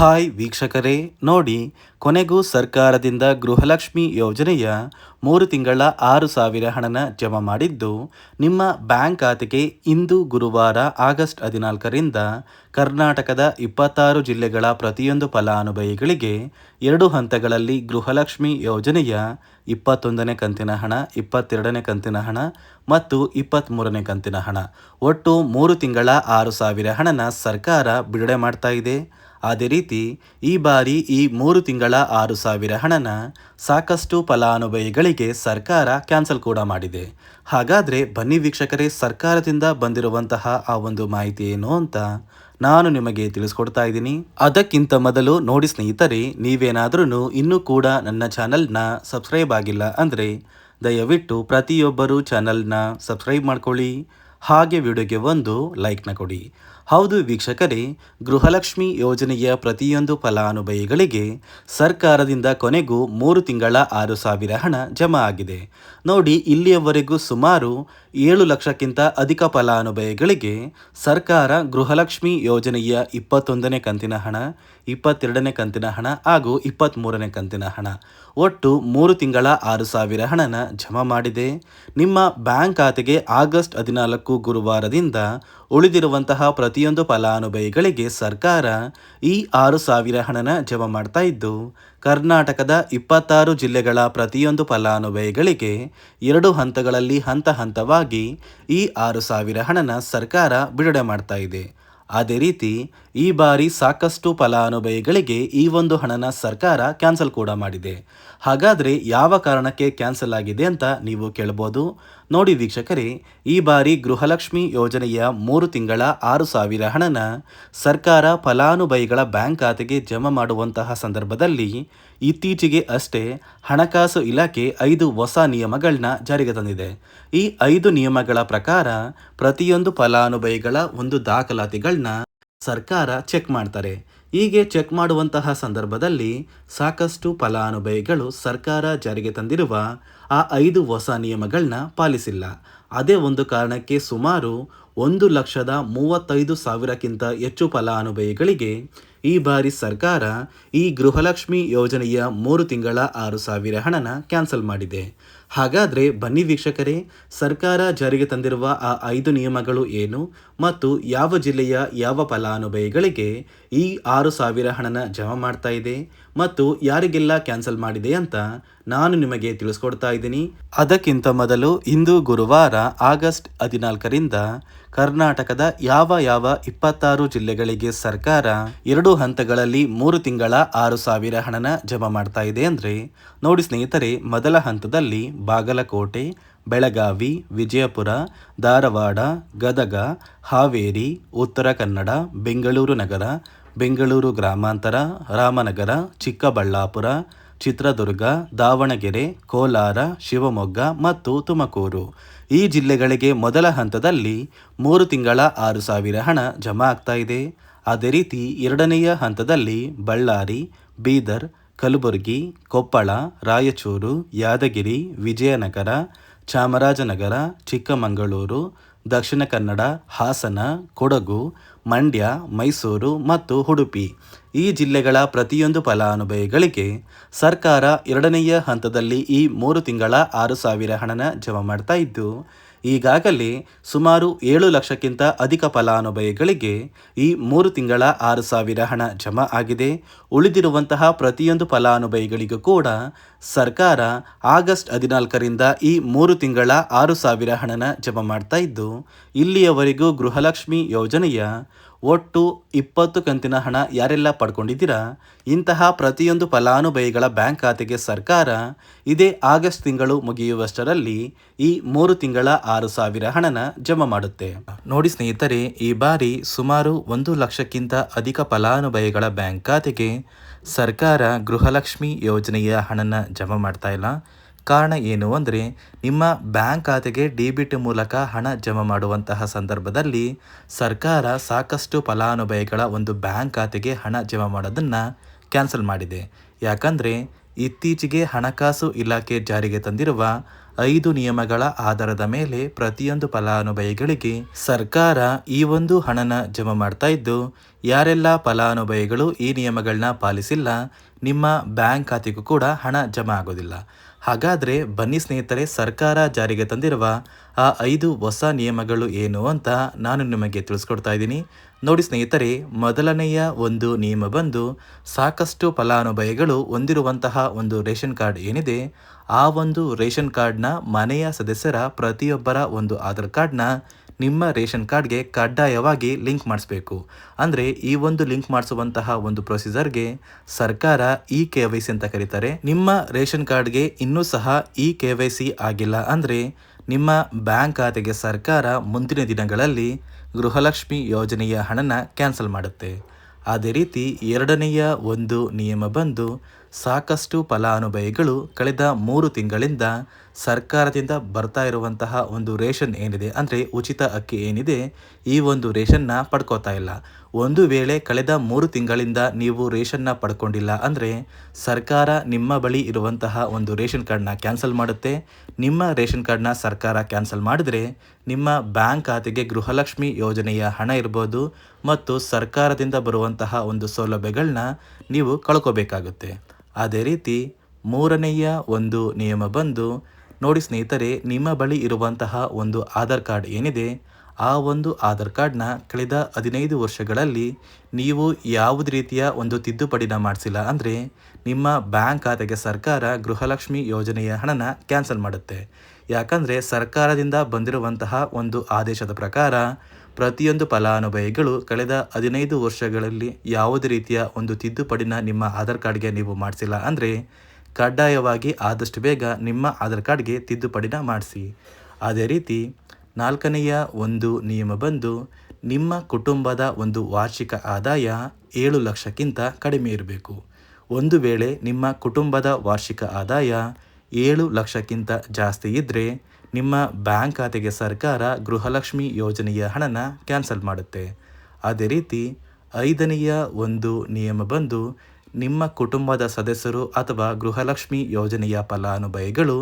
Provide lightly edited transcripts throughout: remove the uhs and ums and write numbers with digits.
Hi ವೀಕ್ಷಕರೇ, ನೋಡಿ, ಕೊನೆಗೂ ಸರ್ಕಾರದಿಂದ ಗೃಹಲಕ್ಷ್ಮಿ ಯೋಜನೆಯ 3 ತಿಂಗಳ 6,000 ಹಣನ ಜಮಾ ಮಾಡಿದ್ದು ನಿಮ್ಮ ಬ್ಯಾಂಕ್ ಖಾತೆಗೆ ಇಂದು ಗುರುವಾರ ಆಗಸ್ಟ್ 14ರಿಂದ ಕರ್ನಾಟಕದ 26 ಜಿಲ್ಲೆಗಳ ಪ್ರತಿಯೊಂದು ಫಲಾನುಭವಿಗಳಿಗೆ 2 ಹಂತಗಳಲ್ಲಿ ಗೃಹಲಕ್ಷ್ಮಿ ಯೋಜನೆಯ 21ನೇ ಕಂತಿನ ಹಣ, 22ನೇ ಕಂತಿನ ಹಣ ಮತ್ತು 23ನೇ ಕಂತಿನ ಹಣ, ಒಟ್ಟು 3 ತಿಂಗಳ 6,000 ಹಣನ ಸರ್ಕಾರ ಬಿಡುಗಡೆ ಮಾಡ್ತಾ ಇದೆ. ಅದೇ ರೀತಿ ಈ ಬಾರಿ ಈ 3 ತಿಂಗಳ 6,000 ಹಣನ ಸಾಕಷ್ಟು ಫಲಾನುಭವಿಗಳಿಗೆ ಸರ್ಕಾರ ಕ್ಯಾನ್ಸಲ್ ಕೂಡ ಮಾಡಿದೆ. ಹಾಗಾದರೆ ಬನ್ನಿ ವೀಕ್ಷಕರೇ, ಸರ್ಕಾರದಿಂದ ಬಂದಿರುವಂತಹ ಆ ಒಂದು ಮಾಹಿತಿ ಏನು ಅಂತ ನಾನು ನಿಮಗೆ ತಿಳಿಸ್ಕೊಡ್ತಾ ಇದ್ದೀನಿ. ಅದಕ್ಕಿಂತ ಮೊದಲು ನೋಡಿ ಸ್ನೇಹಿತರೆ, ನೀವೇನಾದ್ರೂ ಇನ್ನೂ ಕೂಡ ನನ್ನ ಚಾನಲ್ನ ಸಬ್ಸ್ಕ್ರೈಬ್ ಆಗಿಲ್ಲ ಅಂದರೆ ದಯವಿಟ್ಟು ಪ್ರತಿಯೊಬ್ಬರು ಚಾನಲ್ನ ಸಬ್ಸ್ಕ್ರೈಬ್ ಮಾಡ್ಕೊಳ್ಳಿ, ಹಾಗೆ ವಿಡಿಯೋಗೆ ಒಂದು ಲೈಕ್ನ ಕೊಡಿ. ಹೌದು ವೀಕ್ಷಕರೇ, ಗೃಹಲಕ್ಷ್ಮಿ ಯೋಜನೆಯ ಪ್ರತಿಯೊಂದು ಫಲಾನುಭವಿಗಳಿಗೆ ಸರ್ಕಾರದಿಂದ ಕೊನೆಗೂ 3 ತಿಂಗಳ 6,000 ಹಣ ಜಮಾ ಆಗಿದೆ. ನೋಡಿ, ಇಲ್ಲಿಯವರೆಗೂ ಸುಮಾರು 7 ಲಕ್ಷಕ್ಕಿಂತ ಅಧಿಕ ಫಲಾನುಭವಿಗಳಿಗೆ ಸರ್ಕಾರ ಗೃಹಲಕ್ಷ್ಮಿ ಯೋಜನೆಯ 21ನೇ ಕಂತಿನ ಹಣ, 22ನೇ ಕಂತಿನ ಹಣ ಹಾಗೂ 23ನೇ ಕಂತಿನ ಹಣ, ಒಟ್ಟು 3 ತಿಂಗಳ 6,000 ಹಣನ ಜಮಾ ಮಾಡಿದೆ. ನಿಮ್ಮ ಬ್ಯಾಂಕ್ ಖಾತೆಗೆ ಆಗಸ್ಟ್ 14 ಗುರುವಾರದಿಂದ ಉಳಿದಿರುವಂತಹ ಪ್ರತಿಯೊಂದು ಫಲಾನುಭವಿಗಳಿಗೆ ಸರ್ಕಾರ ಈ 6,000 ಹಣನ ಜಮಾ ಮಾಡ್ತಾ ಇದ್ದು, ಕರ್ನಾಟಕದ 26 ಜಿಲ್ಲೆಗಳ ಪ್ರತಿಯೊಂದು ಫಲಾನುಭವಿಗಳಿಗೆ 2 ಹಂತಗಳಲ್ಲಿ ಹಂತ ಹಂತವಾಗಿ ಈ 6,000 ಹಣನ ಸರ್ಕಾರ ಬಿಡುಗಡೆ ಮಾಡ್ತಾ ಇದೆ. ಅದೇ ರೀತಿ ಈ ಬಾರಿ ಸಾಕಷ್ಟು ಫಲಾನುಭವಿಗಳಿಗೆ ಈ ಒಂದು ಹಣನ ಸರ್ಕಾರ ಕ್ಯಾನ್ಸಲ್ ಕೂಡ ಮಾಡಿದೆ. ಹಾಗಾದರೆ ಯಾವ ಕಾರಣಕ್ಕೆ ಕ್ಯಾನ್ಸಲ್ ಆಗಿದೆ ಅಂತ ನೀವು ಕೇಳ್ಬೋದು. ನೋಡಿ ವೀಕ್ಷಕರೇ, ಈ ಬಾರಿ ಗೃಹಲಕ್ಷ್ಮಿ ಯೋಜನೆಯ 3 ತಿಂಗಳ 6,000 ಹಣನ ಸರ್ಕಾರ ಫಲಾನುಭವಿಗಳ ಬ್ಯಾಂಕ್ ಖಾತೆಗೆ ಜಮಾ ಮಾಡುವಂತಹ ಸಂದರ್ಭದಲ್ಲಿ ಇತ್ತೀಚೆಗೆ ಅಷ್ಟೇ ಹಣಕಾಸು ಇಲಾಖೆ 5 ಹೊಸ ನಿಯಮಗಳನ್ನ ಜಾರಿಗೆ ತಂದಿದೆ. ಈ 5 ನಿಯಮಗಳ ಪ್ರಕಾರ ಪ್ರತಿಯೊಂದು ಫಲಾನುಭವಿಗಳ ಒಂದು ದಾಖಲಾತಿಗಳನ್ನ ಸರ್ಕಾರ ಚೆಕ್ ಮಾಡ್ತಾರೆ. ಹೀಗೆ ಚೆಕ್ ಮಾಡುವಂತಹ ಸಂದರ್ಭದಲ್ಲಿ ಸಾಕಷ್ಟು ಫಲಾನುಭವಿಗಳು ಸರ್ಕಾರ ಜಾರಿಗೆ ತಂದಿರುವ ಆ 5 ಹೊಸ ನಿಯಮಗಳನ್ನ ಪಾಲಿಸಿಲ್ಲ. ಅದೇ ಒಂದು ಕಾರಣಕ್ಕೆ ಸುಮಾರು 1,35,000ಕ್ಕಿಂತ ಹೆಚ್ಚು ಫಲಾನುಭವಿಗಳಿಗೆ ಈ ಬಾರಿ ಸರ್ಕಾರ ಈ ಗೃಹಲಕ್ಷ್ಮಿ ಯೋಜನೆಯ 3 ತಿಂಗಳ 6,000 ಹಣನ ಕ್ಯಾನ್ಸಲ್ ಮಾಡಿದೆ. ಹಾಗಾದರೆ ಬನ್ನಿ ವೀಕ್ಷಕರೇ, ಸರ್ಕಾರ ಜಾರಿಗೆ ತಂದಿರುವ ಆ 5 ನಿಯಮಗಳು ಏನು ಮತ್ತು ಯಾವ ಜಿಲ್ಲೆಯ ಯಾವ ಫಲಾನುಭವಿಗಳಿಗೆ ಈ 6,000 ಹಣನ ಜಮಾ ಮಾಡ್ತಾ ಇದೆ ಮತ್ತು ಯಾರಿಗೆಲ್ಲ ಕ್ಯಾನ್ಸಲ್ ಮಾಡಿದೆ ಅಂತ ನಾನು ನಿಮಗೆ ತಿಳಿಸ್ಕೊಡ್ತಾ ಇದ್ದೀನಿ. ಅದಕ್ಕಿಂತ ಮೊದಲು ಇಂದು ಗುರುವಾರ ಆಗಸ್ಟ್ 14ರಿಂದ ಕರ್ನಾಟಕದ ಯಾವ 26 ಜಿಲ್ಲೆಗಳಿಗೆ ಸರ್ಕಾರ 2 ಹಂತಗಳಲ್ಲಿ 3 ತಿಂಗಳ 6,000 ಹಣನ ಜಮಾ ಮಾಡ್ತಾ ಇದೆ ಅಂದರೆ, ನೋಡಿ ಸ್ನೇಹಿತರೆ, ಮೊದಲ ಹಂತದಲ್ಲಿ ಬಾಗಲಕೋಟೆ, ಬೆಳಗಾವಿ, ವಿಜಯಪುರ, ಧಾರವಾಡ, ಗದಗ, ಹಾವೇರಿ, ಉತ್ತರ ಕನ್ನಡ, ಬೆಂಗಳೂರು ನಗರ, ಬೆಂಗಳೂರು ಗ್ರಾಮಾಂತರ, ರಾಮನಗರ, ಚಿಕ್ಕಬಳ್ಳಾಪುರ, ಚಿತ್ರದುರ್ಗ, ದಾವಣಗೆರೆ, ಕೋಲಾರ, ಶಿವಮೊಗ್ಗ ಮತ್ತು ತುಮಕೂರು ಈ ಜಿಲ್ಲೆಗಳಿಗೆ ಮೊದಲ ಹಂತದಲ್ಲಿ 3 ತಿಂಗಳ 6,000 ಹಣ ಜಮಾ ಆಗ್ತಾ ಇದೆ. ಅದೇ ರೀತಿ ಎರಡನೆಯ ಹಂತದಲ್ಲಿ ಬಳ್ಳಾರಿ, ಬೀದರ್, ಕಲಬುರಗಿ, ಕೊಪ್ಪಳ, ರಾಯಚೂರು, ಯಾದಗಿರಿ, ವಿಜಯನಗರ, ಚಾಮರಾಜನಗರ, ಚಿಕ್ಕಮಗಳೂರು, ದಕ್ಷಿಣ ಕನ್ನಡ, ಹಾಸನ, ಕೊಡಗು, ಮಂಡ್ಯ, ಮೈಸೂರು ಮತ್ತು ಉಡುಪಿ ಈ ಜಿಲ್ಲೆಗಳ ಪ್ರತಿಯೊಂದು ಫಲಾನುಭವಿಗಳಿಗೆ ಸರ್ಕಾರ ಎರಡನೆಯ ಹಂತದಲ್ಲಿ ಈ 3 ತಿಂಗಳ 6,000 ಹಣನ ಜಮಾ ಮಾಡ್ತಾ ಇದ್ದು, ಈಗಾಗಲೇ ಸುಮಾರು 7 ಲಕ್ಷಕ್ಕಿಂತ ಅಧಿಕ ಫಲಾನುಭವಿಗಳಿಗೆ ಈ 3 ತಿಂಗಳ 6,000 ಹಣ ಜಮಾ ಆಗಿದೆ. ಉಳಿದಿರುವಂತಹ ಪ್ರತಿಯೊಂದು ಫಲಾನುಭವಿಗಳಿಗೂ ಕೂಡ ಸರ್ಕಾರ ಆಗಸ್ಟ್ 14ರಿಂದ ಈ 3 ತಿಂಗಳ 6,000 ಹಣನ ಜಮಾ ಮಾಡ್ತಾ ಇದ್ದು, ಇಲ್ಲಿಯವರೆಗೂ ಗೃಹಲಕ್ಷ್ಮಿ ಯೋಜನೆಯ ಒಟ್ಟು 20 ಕಂತಿನ ಹಣ ಯಾರೆಲ್ಲ ಪಡ್ಕೊಂಡಿದ್ದೀರಾ, ಇಂತಹ ಪ್ರತಿಯೊಂದು ಫಲಾನುಭವಿಗಳ ಬ್ಯಾಂಕ್ ಖಾತೆಗೆ ಸರ್ಕಾರ ಇದೇ ಆಗಸ್ಟ್ ತಿಂಗಳು ಮುಗಿಯುವಷ್ಟರಲ್ಲಿ ಈ 3 ತಿಂಗಳ 6,000 ಹಣನ ಜಮಾ ಮಾಡುತ್ತೆ. ನೋಡಿ ಸ್ನೇಹಿತರೆ, ಈ ಬಾರಿ ಸುಮಾರು 1 ಲಕ್ಷಕ್ಕಿಂತ ಅಧಿಕ ಫಲಾನುಭವಿಗಳ ಬ್ಯಾಂಕ್ ಖಾತೆಗೆ ಸರ್ಕಾರ ಗೃಹಲಕ್ಷ್ಮಿ ಯೋಜನೆಯ ಹಣನ ಜಮಾ ಮಾಡ್ತಾ ಇಲ್ಲ. ಕಾರಣ ಏನು ಅಂದರೆ, ನಿಮ್ಮ ಬ್ಯಾಂಕ್ ಖಾತೆಗೆ ಡೆಬಿಟ್ ಮೂಲಕ ಹಣ ಜಮಾ ಮಾಡುವಂತಹ ಸಂದರ್ಭದಲ್ಲಿ ಸರ್ಕಾರ ಸಾಕಷ್ಟು ಫಲಾನುಭವಿಗಳ ಒಂದು ಬ್ಯಾಂಕ್ ಖಾತೆಗೆ ಹಣ ಜಮಾ ಮಾಡೋದನ್ನು ಕ್ಯಾನ್ಸಲ್ ಮಾಡಿದೆ. ಯಾಕಂದರೆ ಇತ್ತೀಚೆಗೆ ಹಣಕಾಸು ಇಲಾಖೆ ಜಾರಿಗೆ ತಂದಿರುವ 5 ನಿಯಮಗಳ ಆಧಾರದ ಮೇಲೆ ಪ್ರತಿಯೊಂದು ಫಲಾನುಭವಿಗಳಿಗೆ ಸರ್ಕಾರ ಈ ಒಂದು ಹಣನ ಜಮಾ ಮಾಡ್ತಾ ಇದ್ದು, ಯಾರೆಲ್ಲ ಫಲಾನುಭವಿಗಳು ಈ ನಿಯಮಗಳನ್ನ ಪಾಲಿಸಿಲ್ಲ, ನಿಮ್ಮ ಬ್ಯಾಂಕ್ ಖಾತೆಗೂ ಕೂಡ ಹಣ ಜಮಾ ಆಗೋದಿಲ್ಲ. ಹಾಗಾದರೆ ಬನ್ನಿ ಸ್ನೇಹಿತರೆ, ಸರ್ಕಾರ ಜಾರಿಗೆ ತಂದಿರುವ ಆ 5 ಹೊಸ ನಿಯಮಗಳು ಏನು ಅಂತ ನಾನು ನಿಮಗೆ ತಿಳಿಸ್ಕೊಡ್ತಾ ಇದ್ದೀನಿ. ನೋಡಿ ಸ್ನೇಹಿತರೆ, ಮೊದಲನೆಯ ಒಂದು ನಿಯಮ ಬಂದು, ಸಾಕಷ್ಟು ಫಲಾನುಭವಿಗಳು ಹೊಂದಿರುವಂತಹ ಒಂದು ರೇಷನ್ ಕಾರ್ಡ್ ಏನಿದೆ, ಆ ಒಂದು ರೇಷನ್ ಕಾರ್ಡ್ನ ಮನೆಯ ಸದಸ್ಯರ ಪ್ರತಿಯೊಬ್ಬರ ಒಂದು ಆಧಾರ್ ಕಾರ್ಡ್ನ ನಿಮ್ಮ ರೇಷನ್ ಕಾರ್ಡ್ಗೆ ಕಡ್ಡಾಯವಾಗಿ ಲಿಂಕ್ ಮಾಡಿಸ್ಬೇಕು. ಅಂದರೆ ಈ ಒಂದು ಲಿಂಕ್ ಮಾಡಿಸುವಂತಹ ಒಂದು ಪ್ರೊಸೀಜರ್ಗೆ ಸರ್ಕಾರ KYC ಅಂತ ಕರೀತಾರೆ. ನಿಮ್ಮ ರೇಷನ್ ಕಾರ್ಡ್ಗೆ ಇನ್ನೂ ಸಹ KYC ಆಗಿಲ್ಲ ಅಂದರೆ ನಿಮ್ಮ ಬ್ಯಾಂಕ್ ಖಾತೆಗೆ ಸರ್ಕಾರ ಮುಂದಿನ ದಿನಗಳಲ್ಲಿ ಗೃಹಲಕ್ಷ್ಮಿ ಯೋಜನೆಯ ಹಣನ ಕ್ಯಾನ್ಸಲ್ ಮಾಡುತ್ತೆ. ಅದೇ ರೀತಿ ಎರಡನೆಯ ಒಂದು ನಿಯಮ ಬಂದು, ಸಾಕಷ್ಟು ಫಲಾನುಭವಿಗಳು ಕಳೆದ 3 ತಿಂಗಳಿಂದ ಸರ್ಕಾರದಿಂದ ಬರ್ತಾ ಇರುವಂತಹ ಒಂದು ರೇಷನ್ ಏನಿದೆ, ಅಂದರೆ ಉಚಿತ ಅಕ್ಕಿ ಏನಿದೆ, ಈ ಒಂದು ರೇಷನ್ನ ಪಡ್ಕೋತಾ ಇಲ್ಲ. ಒಂದು ವೇಳೆ ಕಳೆದ 3 ತಿಂಗಳಿಂದ ನೀವು ರೇಷನ್ನ ಪಡ್ಕೊಂಡಿಲ್ಲ ಅಂದರೆ ಸರ್ಕಾರ ನಿಮ್ಮ ಬಳಿ ಇರುವಂತಹ ಒಂದು ರೇಷನ್ ಕಾರ್ಡ್ನ ಕ್ಯಾನ್ಸಲ್ ಮಾಡುತ್ತೆ. ನಿಮ್ಮ ರೇಷನ್ ಕಾರ್ಡ್ನ ಸರ್ಕಾರ ಕ್ಯಾನ್ಸಲ್ ಮಾಡಿದರೆ ನಿಮ್ಮ ಬ್ಯಾಂಕ್ ಖಾತೆಗೆ ಗೃಹಲಕ್ಷ್ಮಿ ಯೋಜನೆಯ ಹಣ ಇರ್ಬೋದು ಮತ್ತು ಸರ್ಕಾರದಿಂದ ಬರುವಂತಹ ಒಂದು ಸೌಲಭ್ಯಗಳನ್ನ ನೀವು ಕಳ್ಕೋಬೇಕಾಗುತ್ತೆ. ಅದೇ ರೀತಿ ಮೂರನೆಯ ಒಂದು ನಿಯಮ ಬಂದು, ನೋಡಿ ಸ್ನೇಹಿತರೆ, ನಿಮ್ಮ ಬಳಿ ಇರುವಂತಹ ಒಂದು ಆಧಾರ್ ಕಾರ್ಡ್ ಏನಿದೆ, ಆ ಒಂದು ಆಧಾರ್ ಕಾರ್ಡ್ನ ಕಳೆದ 15 ವರ್ಷಗಳಲ್ಲಿ ನೀವು ಯಾವುದೇ ರೀತಿಯ ಒಂದು ತಿದ್ದುಪಡಿನ ಮಾಡಿಸಿಲ್ಲ ಅಂದರೆ ನಿಮ್ಮ ಬ್ಯಾಂಕ್ ಖಾತೆಗೆ ಸರ್ಕಾರ ಗೃಹಲಕ್ಷ್ಮಿ ಯೋಜನೆಯ ಹಣನ ಕ್ಯಾನ್ಸಲ್ ಮಾಡುತ್ತೆ. ಯಾಕಂದರೆ ಸರ್ಕಾರದಿಂದ ಬಂದಿರುವಂತಹ ಒಂದು ಆದೇಶದ ಪ್ರಕಾರ ಪ್ರತಿಯೊಂದು ಫಲಾನುಭವಿಗಳು ಕಳೆದ 15 ವರ್ಷಗಳಲ್ಲಿ ಯಾವುದೇ ರೀತಿಯ ಒಂದು ತಿದ್ದುಪಡಿನ ನಿಮ್ಮ ಆಧಾರ್ ಕಾರ್ಡ್ಗೆ ನೀವು ಮಾಡಿಸಿಲ್ಲ ಅಂದರೆ ಕಡ್ಡಾಯವಾಗಿ ಆದಷ್ಟು ಬೇಗ ನಿಮ್ಮ ಆಧಾರ್ ಕಾರ್ಡ್ಗೆ ತಿದ್ದುಪಡಿನ ಮಾಡಿಸಿ. ಅದೇ ರೀತಿ ನಾಲ್ಕನೆಯ ಒಂದು ನಿಯಮ ಬಂದು, ನಿಮ್ಮ ಕುಟುಂಬದ ಒಂದು ವಾರ್ಷಿಕ ಆದಾಯ 7 ಲಕ್ಷಕ್ಕಿಂತ ಕಡಿಮೆ ಇರಬೇಕು. ಒಂದು ವೇಳೆ ನಿಮ್ಮ ಕುಟುಂಬದ ವಾರ್ಷಿಕ ಆದಾಯ 7 ಲಕ್ಷಕ್ಕಿಂತ ಜಾಸ್ತಿ ಇದ್ದರೆ ನಿಮ್ಮ ಬ್ಯಾಂಕ್ ಖಾತೆಗೆ ಸರ್ಕಾರ ಗೃಹಲಕ್ಷ್ಮಿ ಯೋಜನೆಯ ಹಣನ ಕ್ಯಾನ್ಸಲ್ ಮಾಡುತ್ತೆ. ಅದೇ ರೀತಿ 5ನೆಯ ಒಂದು ನಿಯಮ ಬಂದು, ನಿಮ್ಮ ಕುಟುಂಬದ ಸದಸ್ಯರು ಅಥವಾ ಗೃಹಲಕ್ಷ್ಮಿ ಯೋಜನೆಯ ಫಲಾನುಭವಿಗಳು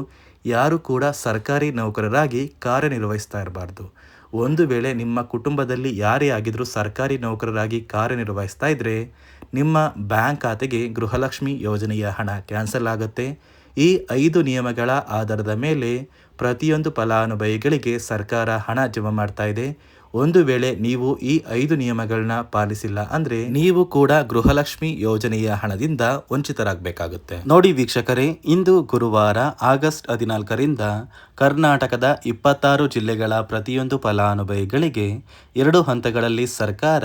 ಯಾರು ಕೂಡ ಸರ್ಕಾರಿ ನೌಕರರಾಗಿ ಕಾರ್ಯನಿರ್ವಹಿಸ್ತಾ ಇರಬಾರ್ದು. ಒಂದು ವೇಳೆ ನಿಮ್ಮ ಕುಟುಂಬದಲ್ಲಿ ಯಾರೇ ಆಗಿದ್ರೂ ಸರ್ಕಾರಿ ನೌಕರರಾಗಿ ಕಾರ್ಯನಿರ್ವಹಿಸ್ತಾ ಇದ್ದರೆ ನಿಮ್ಮ ಬ್ಯಾಂಕ್ ಖಾತೆಗೆ ಗೃಹಲಕ್ಷ್ಮಿ ಯೋಜನೆಯ ಹಣ ಕ್ಯಾನ್ಸಲ್ ಆಗುತ್ತೆ. ಈ 5 ನಿಯಮಗಳ ಆಧಾರದ ಮೇಲೆ ಪ್ರತಿಯೊಂದು ಫಲಾನುಭವಿಗಳಿಗೆ ಸರ್ಕಾರ ಹಣ ಜಮಾ ಮಾಡ್ತಾ ಇದೆ. ಒಂದು ವೇಳೆ ನೀವು ಈ 5 ನಿಯಮಗಳನ್ನ ಪಾಲಿಸಿಲ್ಲ ಅಂದರೆ ನೀವು ಕೂಡ ಗೃಹಲಕ್ಷ್ಮಿ ಯೋಜನೆಯ ಹಣದಿಂದ ವಂಚಿತರಾಗಬೇಕಾಗುತ್ತೆ. ನೋಡಿ ವೀಕ್ಷಕರೇ, ಇಂದು ಗುರುವಾರ ಆಗಸ್ಟ್ 14ರಿಂದ ಕರ್ನಾಟಕದ 26 ಜಿಲ್ಲೆಗಳ ಪ್ರತಿಯೊಂದು ಫಲಾನುಭವಿಗಳಿಗೆ 2 ಹಂತಗಳಲ್ಲಿ ಸರ್ಕಾರ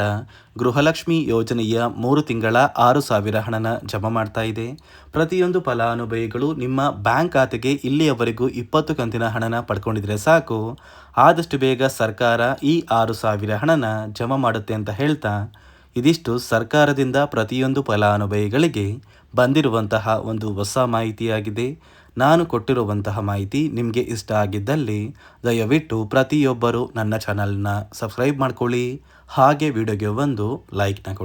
ಗೃಹಲಕ್ಷ್ಮಿ ಯೋಜನೆಯ 3 ತಿಂಗಳ 6,000 ಹಣನ ಜಮಾ ಮಾಡ್ತಾ ಇದೆ. ಪ್ರತಿಯೊಂದು ಫಲಾನುಭವಿಗಳು ನಿಮ್ಮ ಬ್ಯಾಂಕ್ ಖಾತೆಗೆ ಇಲ್ಲಿಯವರೆಗೂ 20 ಕಂತಿನ ಹಣನ ಪಡ್ಕೊಂಡಿದ್ರೆ ಸಾಕು, ಆದಷ್ಟು ಬೇಗ ಸರ್ಕಾರ ಈ 6,000 ಹಣನ ಜಮಾ ಮಾಡುತ್ತೆ ಅಂತ ಹೇಳ್ತಾ, ಇದಿಷ್ಟು ಸರ್ಕಾರದಿಂದ ಪ್ರತಿಯೊಂದು ಫಲಾನುಭವಿಗಳಿಗೆ ಬಂದಿರುವಂತಹ ಒಂದು ಹೊಸ ಮಾಹಿತಿಯಾಗಿದೆ. ನಾನು ಕೊಟ್ಟಿರುವಂತಹ ಮಾಹಿತಿ ನಿಮಗೆ ಇಷ್ಟ ಆಗಿದ್ದಲ್ಲಿ ದಯವಿಟ್ಟು ಪ್ರತಿಯೊಬ್ಬರು ನನ್ನ ಚಾನಲ್ನ ಸಬ್ಸ್ಕ್ರೈಬ್ ಮಾಡ್ಕೊಳ್ಳಿ, ಹಾಗೆ ವಿಡಿಯೋಗೆ ಒಂದು ಲೈಕ್ನ ಕೊಡಿ.